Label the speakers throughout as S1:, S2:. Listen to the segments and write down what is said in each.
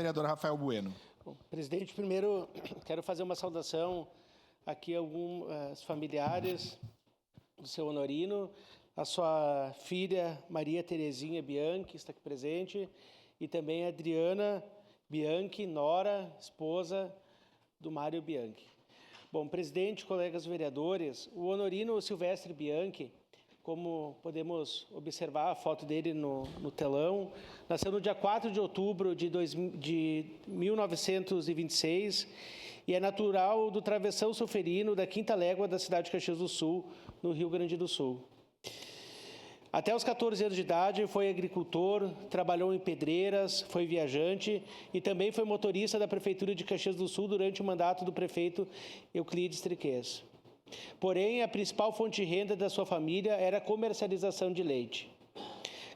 S1: vereador Rafael Bueno.
S2: Bom, presidente, primeiro quero fazer uma saudação aqui a alguns familiares do seu Honorino, a sua filha Maria Terezinha Bianchi, está aqui presente, e também a Adriana Bianchi, nora, esposa do Mário Bianchi. Bom, presidente, colegas vereadores, o Honorino Silvestre Bianchi, como podemos observar a foto dele no telão, nasceu no dia 4 de outubro de 1926 e é natural do Travessão Sulferino, da Quinta Légua da cidade de Caxias do Sul, no Rio Grande do Sul. Até os 14 anos de idade, foi agricultor, trabalhou em pedreiras, foi viajante e também foi motorista da Prefeitura de Caxias do Sul durante o mandato do prefeito Euclides Triquez. Porém, a principal fonte de renda da sua família era a comercialização de leite.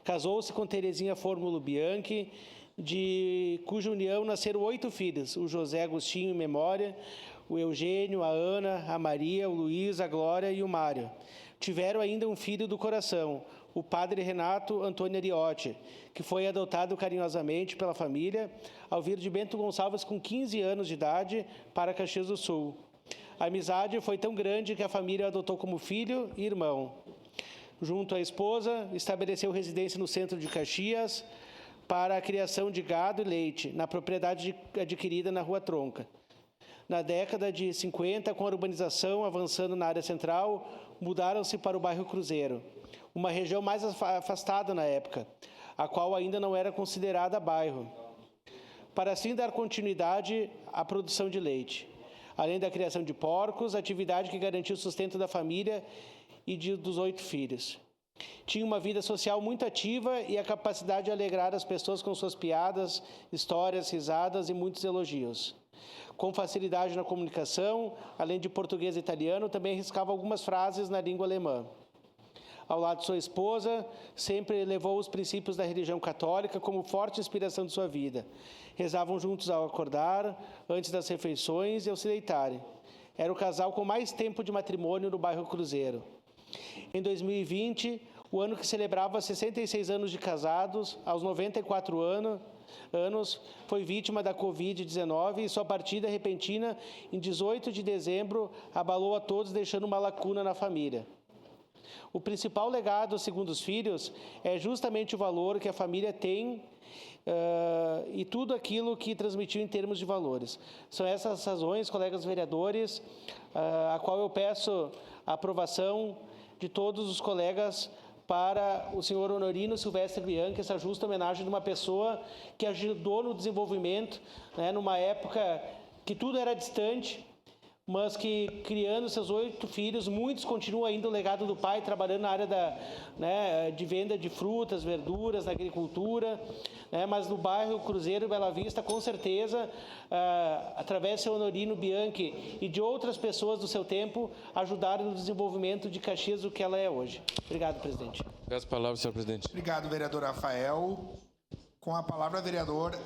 S2: Casou-se com Terezinha Fórmulo Bianchi, cuja união nasceram 8 filhos, o José Agostinho em memória, o Eugênio, a Ana, a Maria, o Luiz, a Glória e o Mário. Tiveram ainda um filho do coração, o padre Renato Antônio Ariotti, que foi adotado carinhosamente pela família ao vir de Bento Gonçalves com 15 anos de idade para Caxias do Sul. A amizade foi tão grande que a família o adotou como filho e irmão. Junto à esposa, estabeleceu residência no centro de Caxias para a criação de gado e leite, na propriedade adquirida na Rua Tronca. Na década de 50, com a urbanização avançando na área central, mudaram-se para o bairro Cruzeiro, uma região mais afastada na época, a qual ainda não era considerada bairro, para assim dar continuidade à produção de leite, além da criação de porcos, atividade que garantiu o sustento da família e dos 8 filhos. Tinha uma vida social muito ativa e a capacidade de alegrar as pessoas com suas piadas, histórias, risadas e muitos elogios. Com facilidade na comunicação, além de português e italiano, também arriscava algumas frases na língua alemã. Ao lado de sua esposa, sempre levou os princípios da religião católica como forte inspiração de sua vida. Rezavam juntos ao acordar, antes das refeições e ao se deitarem. Era o casal com mais tempo de matrimônio no bairro Cruzeiro. Em 2020, o ano que celebrava 66 anos de casados, aos 94 anos, foi vítima da Covid-19 e sua partida repentina, em 18 de dezembro, abalou a todos, deixando uma lacuna na família. O principal legado, segundo os filhos, é justamente o valor que a família tem e tudo aquilo que transmitiu em termos de valores. São essas razões, colegas vereadores, a qual eu peço a aprovação de todos os colegas para o senhor Honorino Silvestre Bianchi, essa justa homenagem de uma pessoa que ajudou no desenvolvimento, numa época que tudo era distante, mas que, criando seus 8 filhos, muitos continuam ainda o legado do pai, trabalhando na área de venda de frutas, verduras, na agricultura, mas no bairro Cruzeiro e Bela Vista, com certeza, através do seu Honorino Bianchi e de outras pessoas do seu tempo, ajudaram no desenvolvimento de Caxias, o que ela é hoje. Obrigado, presidente.
S3: Peço a palavra, senhor presidente.
S1: Obrigado, vereador Rafael. Com a palavra, vereador